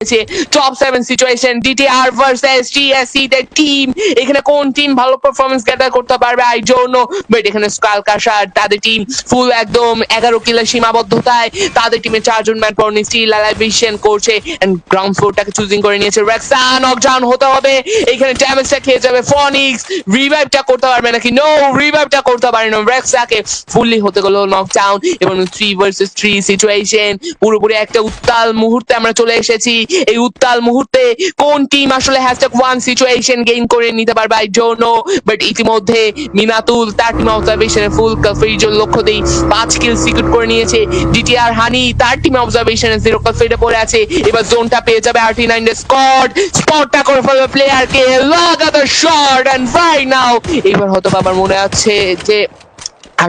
Top 7 situation DTR versus TSC দের team. এখানে কোন টিম ভালো পারফরম্যান্স গ্যাদার করতে পারবে আই ডোন্ট নো, বাট এখানে স্কাল কাশার তাদের টিম ফুল একদম 11 কিলের সীমাবদ্ধতায় তাদের টিমে 4 জন ম্যান পর স্টিল অ্যালাইভেশন করছে এন্ড গ্রাউন্ড ফ্লোরটাকে চুজিং করে নিয়েছে রেক্সা। নকডাউন হতে হবে, এখানে ড্যামেজটা খেয়ে যাবে ফনিক্স। রিভাইভটা করতে পারবে নাকি? নো, রিভাইভটা করতে পারে না, রেক্সাকে ফুললি হতে গেল নকডাউন এবং 3 ভার্সেস 3 সিচুয়েশন। পুরোপুরি একটা উত্তাল মুহূর্তে আমরা চলে এসেছি। এই উত্তাল মুহূর্তে কোন টিম আসলে #1 সিচুয়েশন গেইন করে নিতে পারবে আই ডোন্ট নো, বাট ইতিমধ্যে মিনাতুল তার টিম অবজারভেশনে ফুল কালফেজের লক্ষ্য দিয়ে 5 কিল সিকিউর করে নিয়েছে। ডিটিআর হানি তার টিম অবজারভেশনে 0 কালফেজে পড়ে আছে। এবার জোনটা পেয়ে যাবে RT9 এর স্পটটা করে ফেলবে প্লেয়ারকে, লাগাতার শট এন্ড রাইট নাও এবার হয়তো আমার মনে আছে যে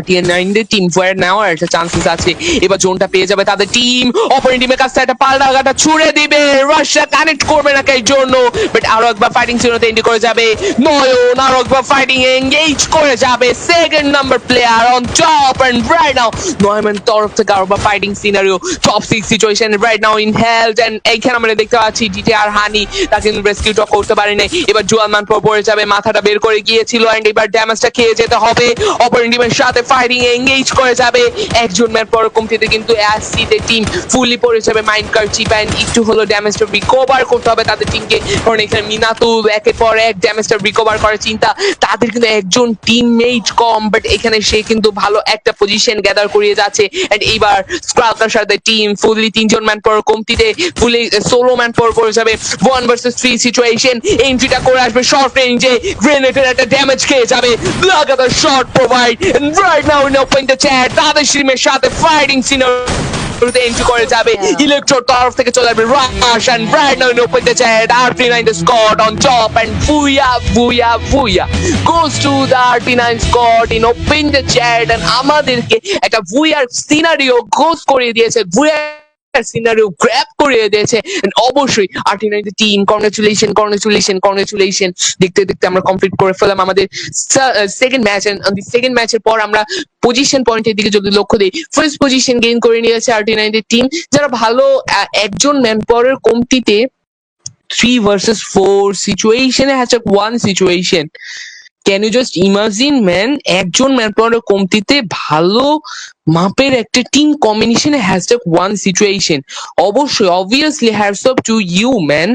RT9 এর টিম ফায়ার নেওয়ার একটা চান্সেস আছে। এবার জোনটা পেয়ে যাবে তাদের টিম, অপোনেন্ট টিমের কাছে একটা পাল্টাঘাটা ছুড়ে দিবে, রাশিয়া কানেক্ট করবে না এই জন্য, বাট আরো একবার ফাইটিং সিনোতে এন্ড করে যাবে নয়ন, আরো একবার ফাইটিং এঙ্গেজ করে যাবে second number player on top and right now নয়নের তরফ থেকে আরো একবার fighting scenario top 6 situation right now in health and এইখানে আমরা দেখতে পাচ্ছি ডিটিআর হানি তাকে রেস্কিউটা করতে পারেনি। এবার জুয়ান মান পড়ে যাবে, মাথাটা বের করে গিয়েছিল এন্ড এবার ড্যামেজটা খেয়ে যেতে হবে। অপোনেন্ট টিমের সাথে ফাইটিং এঙ্গেজ করে যাবে একজন ম্যান পর কমতিতে, কিন্তু এসসি দের টিম ফুলি পড়ে যাবে মাইন্ড কারচিপ এন্ড একটু হলো ড্যামেজটা রিকভার করতে হবে তাদের টিমকে, কারণ এখানে মিনাতুল একের পর এক ড্যামেজটা রিকভার করার চিন্তা। তাদের কিন্তু একজন টিমমেট কম, বাট এখানে সে কিন্তু ভালো একটা পজিশন গ্যাদার করিয়ে যাচ্ছে এন্ড এইবার স্ক্রালকার সাথে টিম ফুলি 3 জন ম্যান পর কমতিতে ফুলি সোলো ম্যান পড়ে যাবে 1 ভার্সেস 3 সিচুয়েশন। এন্ট্রিটা করে আসবে শর্ট রেঞ্জে, গ্রেনেডের একটা ড্যামেজ খেয়ে যাবে, লাগাতার shot provide and right now in open the chat তাদের টিমের সাথে ফাইটিং সিনারিওতে এন্ট্রি করে যাবে ইলেকট্রোর তরফ থেকে চলে আসবে রাশ and right now in open the chat RT9 the squad on top and Vuya goes to the RT9 squad in open the chat and আমাদেরকে একটা Vuya সিনারিও গোস করে দিয়েছে, Vuya সিনারিও গ্র্যাব করে দিয়েছে। অবশ্যই RT9 টিম কংগ্রাচুলেশন। দেখতে দেখতে আমরা কমপ্লিট করে ফেললাম আমাদের সেকেন্ড ম্যাচ এন্ড সেকেন্ড ম্যাচের পর আমরা পজিশন পয়েন্টের দিকে যদি লক্ষ্য দিই, ফার্স্ট পজিশন গেইন করে নিয়েছে RT9 টিম, যারা ভালো একজন ম্যান পাওয়ারের কমতিতে 3 ভার্সেস 4 সিচুয়েশনে #1 situation. Can you just imagine man, একজন ম্যান পাওয়ারের কমতিতে ভালো মাপের একটা টিম কম্বিনেশনে #1 সিচুয়েশন। অবশ্যই obviously hats off to you man.